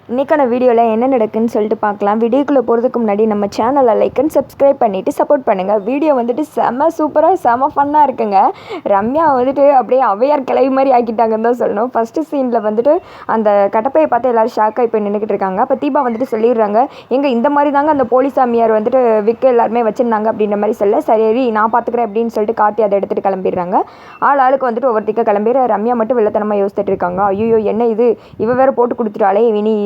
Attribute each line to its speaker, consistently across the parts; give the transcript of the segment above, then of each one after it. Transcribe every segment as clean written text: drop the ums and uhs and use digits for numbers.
Speaker 1: இன்றைக்கான வீடியோவில் என்ன நடக்குன்னு சொல்லிட்டு பார்க்கலாம். வீடியோக்குள்ளே போகிறதுக்கு முன்னாடி நம்ம சேனலை லைக் அண்ட் சப்ஸ்கிரைப் பண்ணிவிட்டு சப்போர்ட் பண்ணுங்கள். வீடியோ வந்துட்டு செம சூப்பராக செம ஃபன்னாக இருக்குங்க. ரம்யா வந்துட்டு அப்படியே அவையார் கிளவி மாதிரி ஆக்கிட்டாங்கன்னு தான் சொல்லணும். ஃபஸ்ட்டு சீனில் வந்துட்டு அந்த கட்டப்பையை பார்த்து எல்லோரும் ஷாக்காக இப்போ நின்றுக்கிட்டு இருக்காங்க. அப்போ தீபா வந்துட்டு சொல்லிடுறாங்க, எங்கள் இந்த மாதிரி தாங்க அந்த போலீஸ் சாமியார் வந்துட்டு விற்க எல்லாருமே வச்சுருந்தாங்க அப்படின்ற மாதிரி சொல்ல, சரி நான் பார்த்துக்கிறேன் அப்படின்னு சொல்லிட்டு கார்த்தி அதை எடுத்துகிட்டு கிளம்பிடுறாங்க. ஆளுக்கு வந்துட்டு ஒவ்வொருத்திக்க கிளம்பிடுற. ரம்யா மட்டும் வெள்ளத்தனமாக யோசிச்சுட்டு இருக்காங்க. ஐயோ என்ன இது, இவ வேறு போட்டு கொடுத்துட்டாலே,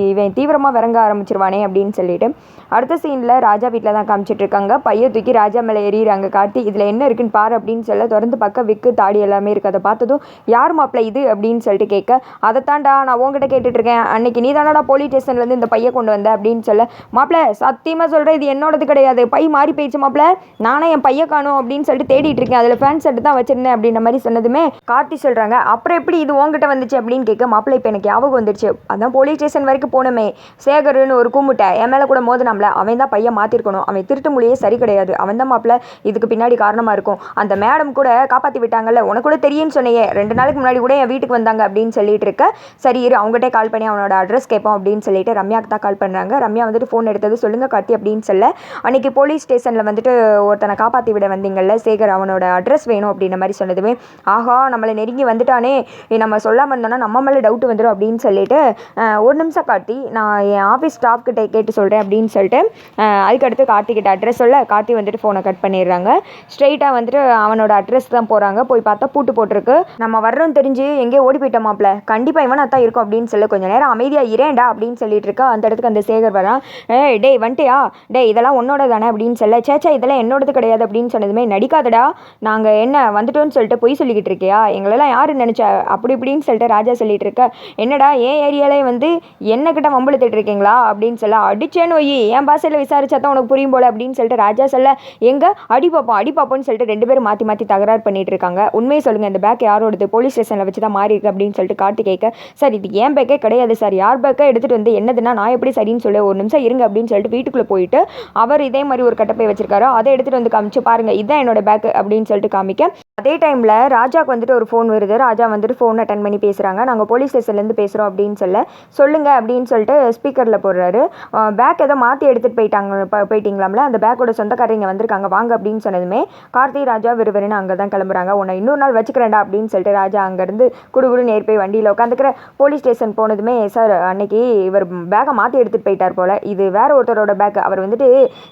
Speaker 1: இவன் தீவிரமாக விறங்க ஆரம்பிச்சிருவானே அப்படின்னு சொல்லிட்டு. அடுத்த சீனில் ராஜா வீட்டில் தான் காமிச்சிட்டு இருக்காங்க. பையை தூக்கி ராஜா மேலே எறிகிறாங்க கார்த்தி. இதில் என்ன இருக்குன்னு பாரு அப்படின்னு சொல்ல, திறந்து பக்கம் விக்கு தாடி எல்லாமே இருக்குது. அதை பார்த்ததும் யார் மாப்பிள்ள இது அப்படின்னு சொல்லிட்டு கேட்க, அதை தாண்டா நான் உங்ககிட்ட கேட்டுட்ருக்கேன், அன்னைக்கு நீ தானடா போலீஸ் ஸ்டேஷன்லேருந்து இந்த பையை கொண்டு வந்த அப்படின்னு சொல்ல, மாப்பிள்ள சத்தியமாக சொல்கிறேன் இது என்னோடது கிடையாது, பை மாறி போயிடுச்சு மாப்பிள்ள, நானே என் பையை காணும் அப்படின்னு சொல்லிட்டு தேடிட்டு இருக்கேன், அதில் ஃபேன் ஷர்ட் தான் வச்சிருந்தேன் அப்படின்ற மாதிரி சொன்னதுமே கார்த்தி சொல்கிறாங்க, அப்புறம் எப்படி இது உங்ககிட்ட வந்துச்சு அப்படின்னு கேட்க, மாப்பிள்ள இப்போ எனக்கு ஞாபகம் வந்துருச்சு, அதான் போலீஸ் ஸ்டேஷன் வரைக்கும் போனமே, சேகர்னு ஒரு கூமுட்டை என் மேலே கூட மோதினாம்ல, அவன் தான் பையன் மாற்றிருக்கணும், அவன் திருட்டு மொழியே சரி கிடையாது, அவன் தான் மாப்பிள்ள இதுக்கு பின்னாடி காரணமாக இருக்கும், அந்த மேடம் கூட காப்பாற்றி விட்டாங்கல்ல, உனக்கு கூட தெரியும்னு சொன்னையே, 2 நாளைக்கு முன்னாடி கூட என் வீட்டுக்கு வந்தாங்க அப்படின்னு சொல்லிட்டு இருக்க, சரி இரு அவங்ககிட்ட கால் பண்ணி அவனோட அட்ரஸ் கேட்போம் அப்படின்னு சொல்லிட்டு ரம்யாவுக்கு தான் கால் பண்ணுறாங்க. ரம்யா வந்துட்டு ஃபோன் எடுத்தது, சொல்லுங்கள் கார்த்தி அப்படின்னு சொல்ல, அன்றைக்கி போலீஸ் ஸ்டேஷனில் வந்துட்டு ஒருத்தனை காப்பாற்றி விட வந்தீங்கல்ல சேகர், அவனோட அட்ரஸ் வேணும் அப்படின்ற மாதிரி சொன்னதுமே, ஆஹா நம்மளை நெருங்கி வந்துட்டானே, நம்ம சொல்லாமல் இருந்தோன்னா நம்ம மேலே டவுட் வந்துடும் அப்படின்னு சொல்லிட்டு, ஒரு நிமிஷம் கார்த்தி நான் என் ஆஃபீஸ் ஸ்டாஃப் கிட்ட கேட்டு சொல்கிறேன் அப்படின்னு சொல்லிட்டு அதுக்கடுத்து கார்த்திகிட்ட அட்ரஸ் சொல்ல, கார்த்தி வந்துட்டு ஃபோனை கட் பண்ணிடுறாங்க. ஸ்ட்ரெயிட்டாக வந்துட்டு அவனோட அட்ரஸ் தான் போகிறாங்க. போய் பார்த்தா பூட்டு போட்டிருக்கு. நம்ம வர்றோம் தெரிஞ்சு எங்கேயோ ஓடி போயிட்டோமாப்ல, கண்டிப்பாக இவன் அதான் இருக்கும் அப்படின்னு சொல்லி கொஞ்சம் நேரம் அமைதியாக இரேண்டா அப்படின்னு சொல்லிட்டு இருக்கா. அந்த இடத்துக்கு அந்த சேகர் வரான். டேய் வந்துட்டியா, டேய் இதெல்லாம் உன்னோட தானே அப்படின்னு சொல்ல, சேச்சா இதெல்லாம் என்னோடது கிடையாது அப்படின்னு சொன்னதுமே, நடிக்காதடா நாங்கள் என்ன வந்துட்டோன்னு சொல்லிட்டு பொய் சொல்லிக்கிட்டு இருக்கியா, எங்களெல்லாம் யாரு நினச்சா அப்படி இப்படின்னு சொல்லிட்டு ராஜா சொல்லிட்டு இருக்க, என்னடா ஏன் ஏரியாலே வந்து என்னக்கிட்ட வம்பளுத்துட்டு இருக்கீங்களா அப்படின்னு சொல்ல, அடிச்சேன்னு ஒய் என் பாசையில் விசாரிச்சா தான் உனக்கு புரியும் போல அப்படின்னு சொல்லிட்டு ராஜா சொல்ல, எங்க அடி பார்ப்போம்னு சொல்லிட்டு 2 பேரும் மாற்றி தகராறு பண்ணிட்டு இருக்காங்க. உண்மையை சொல்லுங்கள், இந்த பேக் யாரோடது, போலீஸ் ஸ்டேஷனில் வச்சு தான் மாறி இருக்கு அப்படின்னு சொல்லிட்டு கார்த்தி கேட்க, சார் இது ஏன் பேக்கே கிடையாது சார், யார் பேக்கை எடுத்துகிட்டு வந்து என்னதுன்னா நான் எப்படி சரின்னு சொல்ல, ஒரு நிமிஷம் இருங்க அப்படின்னு சொல்லிட்டு வீட்டுக்குள்ளே போயிட்டு அவர் இதே மாதிரி ஒரு கட்டப்பை வச்சிருக்காரு, அதை எடுத்துகிட்டு வந்து காமிச்சு பாருங்க இதான் என்னோட பேக்கு அப்படின்னு சொல்லிட்டு காமிக்க, அதே டைமில் ராஜாவுக்கு வந்துட்டு ஒரு ஃபோன் வருது. ராஜா வந்துட்டு ஃபோன் அட்டன் பண்ணி பேசுகிறாங்க. நாங்கள் போலீஸ் ஸ்டேஷன்லேருந்து பேசுகிறோம் அப்படின்னு சொல்லுங்கள் அப்படின்னு சொல்லிட்டு ஸ்பீக்கரில் போடுறாரு. பேக் ஏதோ மாற்றி எடுத்துகிட்டு போயிட்டீங்களாம்ல, அந்த பேக்கோட சொந்தக்காரங்க வந்திருக்காங்க வாங்க அப்படின்னு சொன்னதுமே கார்த்தி ராஜா விறுவிறுன்னு அங்கே தான் கிளம்புறாங்க. உன்னை இன்னொரு நாள் வச்சுக்கிறேன்டா அப்படின்னு சொல்லிட்டு ராஜா அங்கேருந்து குடுகுடு நேர் போய் வண்டியில் உட்காந்துக்கிற. போலீஸ் ஸ்டேஷன் போனதுமே, சார் அன்னைக்கு இவர் பேக்கை மாற்றி எடுத்துகிட்டு போயிட்டார் போல், இது வேற ஒருத்தரோட பேக், அவர் வந்துட்டு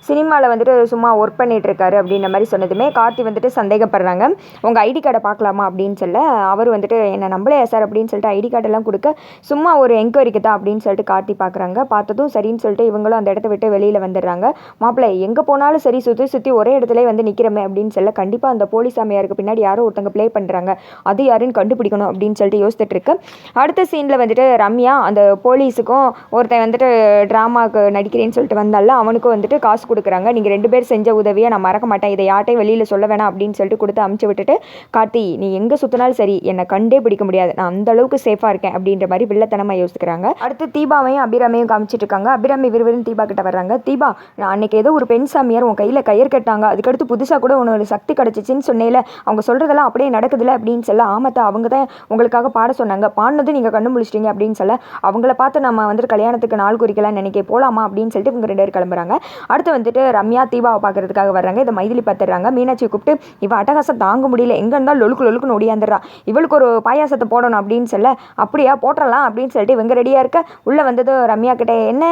Speaker 1: சினிமாவில் வந்துட்டு சும்மா ஒர்க் பண்ணிட்டு இருக்காரு அப்படின்ற மாதிரி சொன்னதுமே கார்த்தி வந்துட்டு சந்தேகப்படுறாங்க. உங்கள் ஐடி கார்டை பார்க்கலாமா அப்படின்னு சொல்ல, அவர் வந்துட்டு என்ன நம்பலையா சார் அப்படின்னு சொல்லிட்டு ஐடி கார்டெல்லாம் கொடுக்க, சும்மா ஒரு என்கொயரிக்கு தான் அப்படின்னு சொல்லிட்டு கார்த்தி பார்க்குறாங்க. பார்த்ததும் சரின்னு சொல்லிட்டு இவங்களும் அந்த இடத்த விட்டு வெளியில் வந்துடுறாங்க. மாப்பிள்ளை எங்கே போனாலும் சரி சுற்றி ஒரே இடத்துல வந்து நிற்கிறமே அப்படின்னு சொல்ல, கண்டிப்பாக அந்த போலீஸ் சாமியாருக்கு பின்னாடி யாரோ ஒருத்தங்க ப்ளே பண்ணுறாங்க, அது யாருன்னு கண்டுபிடிக்கணும் அப்படின்னு சொல்லிட்டு யோசிச்சுட்டு இருக்கு. அடுத்த சீனில் வந்துட்டு ரம்யா அந்த போலீஸுக்கும் ஒருத்தன் வந்துட்டு ட்ராமாவுக்கு நடிக்கிறேன்னு சொல்லிட்டு வந்தால அவனுக்கும் வந்துட்டு காசு கொடுக்குறாங்க. நீங்கள் 2 பேர் செஞ்ச உதவியை நான் மறக்க மாட்டேன், இதை யார்ட்டையும் வெளியில் சொல்ல வேணாம் அப்படின்னு சொல்லிட்டு கொடுத்து அமுச்சு விட்டுட்டு, கார்த்தி நீ எங்கே சுற்றினாலும் சரி என்னை கண்டே பிடிக்க முடியாது, நான் அந்த அளவுக்கு சேஃபாக இருக்கேன் அப்படின்ற மாதிரி வில்லத்தனமாக யோசிக்கிறாங்க. அடுத்து தீபாவையும் அபிராமையும் காமிச்சிட்டு இருக்காங்க. அபிராமி விறுவிறுன்னு தீபா கிட்ட வர்றாங்க. தீபா நான் அன்னைக்கு ஏதோ ஒரு பெண் சாமியார் உன் கையில் கயிறு கட்டாங்க, அதுக்கடுத்து புதுசாக கூட உனக்கு ஒரு சக்தி கிடச்சிச்சின்னு சொன்னேல, அவங்க சொல்கிறதெல்லாம் அப்படியே நடக்குதுல அப்படின்னு சொல்ல, ஆமாத்தா அவங்க தான் உங்களுக்காக பாட சொன்னாங்க, பாடினது நீங்கள் கண்டு முழிச்சிட்டிங்க அப்படின்னு சொல்ல, அவங்கள பார்த்து நம்ம வந்துட்டு கல்யாணத்துக்கு நாள் குறிக்கலாம்னு நினைக்க போகலாமா அப்படின்னு சொல்லிட்டு இவங்க 2 பேர் கிளம்புறாங்க. அடுத்து வந்துட்டு ரம்யா தீபாவை பார்க்கறதுக்காக வர்றாங்க. இதை மைதிலி பார்த்துடுறாங்க. மீனாட்சி கூப்பிட்டு, இவ அட்டகாசம் தாங்க முடியல, எங்கே இருந்தாலும் லொலுக்குன்னு ஒடியாந்துடுறா, இவளுக்கு ஒரு பாயாசத்தை போடணும் அப்படின்னு சொல்ல, அப்படியா போட்டுடலாம் அப்படின்னு சொல்லிட்டு இவங்க ரெடியாக இருக்க, உள்ளே வந்தது ரம்யா கிட்டே, என்ன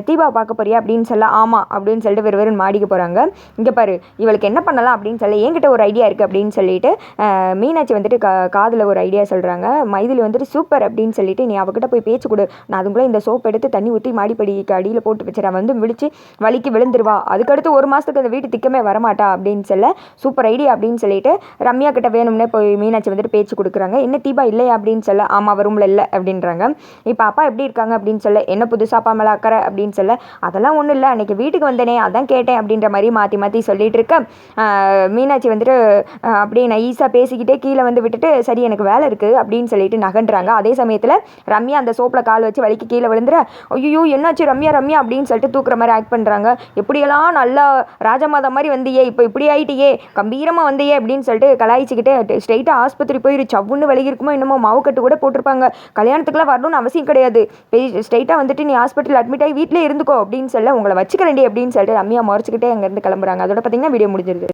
Speaker 1: தீபா பார்க்க போறியா அப்படின்னு சொல்ல, ஆமாம் அப்படின்னு சொல்லிட்டு வெறும் மாடிக்கு போகிறாங்க. இங்கே பாரு இவளுக்கு என்ன பண்ணலாம் அப்படின்னு சொல்ல, என்கிட்ட ஒரு ஐடியா இருக்குது அப்படின்னு சொல்லிட்டு மீனாட்சி வந்துட்டு காதில் ஒரு ஐடியா சொல்கிறாங்க. மைதிலி வந்துட்டு சூப்பர் அப்படின்னு சொல்லிட்டு, நீ அவகிட்ட போய் பேச்சு கொடு, நான் அதுக்குள்ளே இந்த சோப் எடுத்து தண்ணி ஊற்றி மாடிப்படிக்கு அடியில் போட்டு வச்சுறேன், வந்து விழிச்சு வலிக்கு விழுந்துருவா, அதுக்கடுத்து 1 மாதத்துக்கு அந்த வீட்டு திக்கமே வரமாட்டா அப்படின்னு சொல்ல, சூப்பர் ஐடியா அப்படின்னு சொல்லிட்டு ரம்யா கிட்ட வேணும்னே போய் மீனாட்சி வந்துட்டு பேச்சு கொடுக்குறாங்க. என்ன தீபா இல்லையா அப்படின்னு சொல்ல, ஆமாம் ரூமில் இல்லை அப்படின்றாங்க. இப்போ அப்பா எப்படி இருக்காங்க அப்படின்னு சொல்ல, என்ன புதுசாக அப்பா மேலே அக்கறை அப்படின்னு சொல்ல, அதெல்லாம் ஒன்றும் இல்லை அன்றைக்கி வீட்டுக்கு வந்தேனே அதான் கேட்டேன் அப்படின்ற மாதிரி மாற்றி சொல்லிட்டு இருக்க, மீனாட்சி வந்துட்டு அப்படியே நைஸாக பேசிக்கிட்டே கீழே வந்து விட்டுட்டு, சரி எனக்கு வேலை இருக்குது அப்படின்னு சொல்லிட்டு நகன்றாங்க. அதே சமயத்தில் ரம்யா அந்த சோப்பில் கால் வச்சு வலிக்கு கீழே விழுந்துற, ஐயோ என்னாச்சு ரம்யா அப்படின்னு சொல்லிட்டு தூக்குற மாதிரி ஆக்ட் பண்ணுறாங்க. எப்படியெல்லாம் நல்லா ராஜமாதா மாதிரி வந்தியே, இப்போ இப்படி ஆகிட்டியே, கம்பீரமாக வந்தியே அப்படின்னு சொல்லிட்டு கலாய்ச்சிக்கிட்டே ஸ்ட்ரெயிட்டாக ஆஸ்பத்திரி போய் சவுன்னு விலகி இருக்குமோ என்னமோ, மாவு கட்டு கூட போட்டிருப்பாங்க, கல்யாணத்துக்குலாம் வரணும்னு அவசியம் கிடையாது, ஸ்ட்ரைட்டாக வந்துட்டு நீ ஹாஸ்பிட்டல் அட்மிட் ஆகி வீட்டிலே இருந்துக்கோ அப்படின்னு சொல்ல உங்களை வச்சுக்கிறேன்டி அப்படின்னு சொல்லிட்டு ரம்யா முறைச்சிக்கிட்டே அங்கேருந்து கிளம்புறாங்க. அதோட பார்த்தீங்கன்னா வீடியோ முடிஞ்சிருது.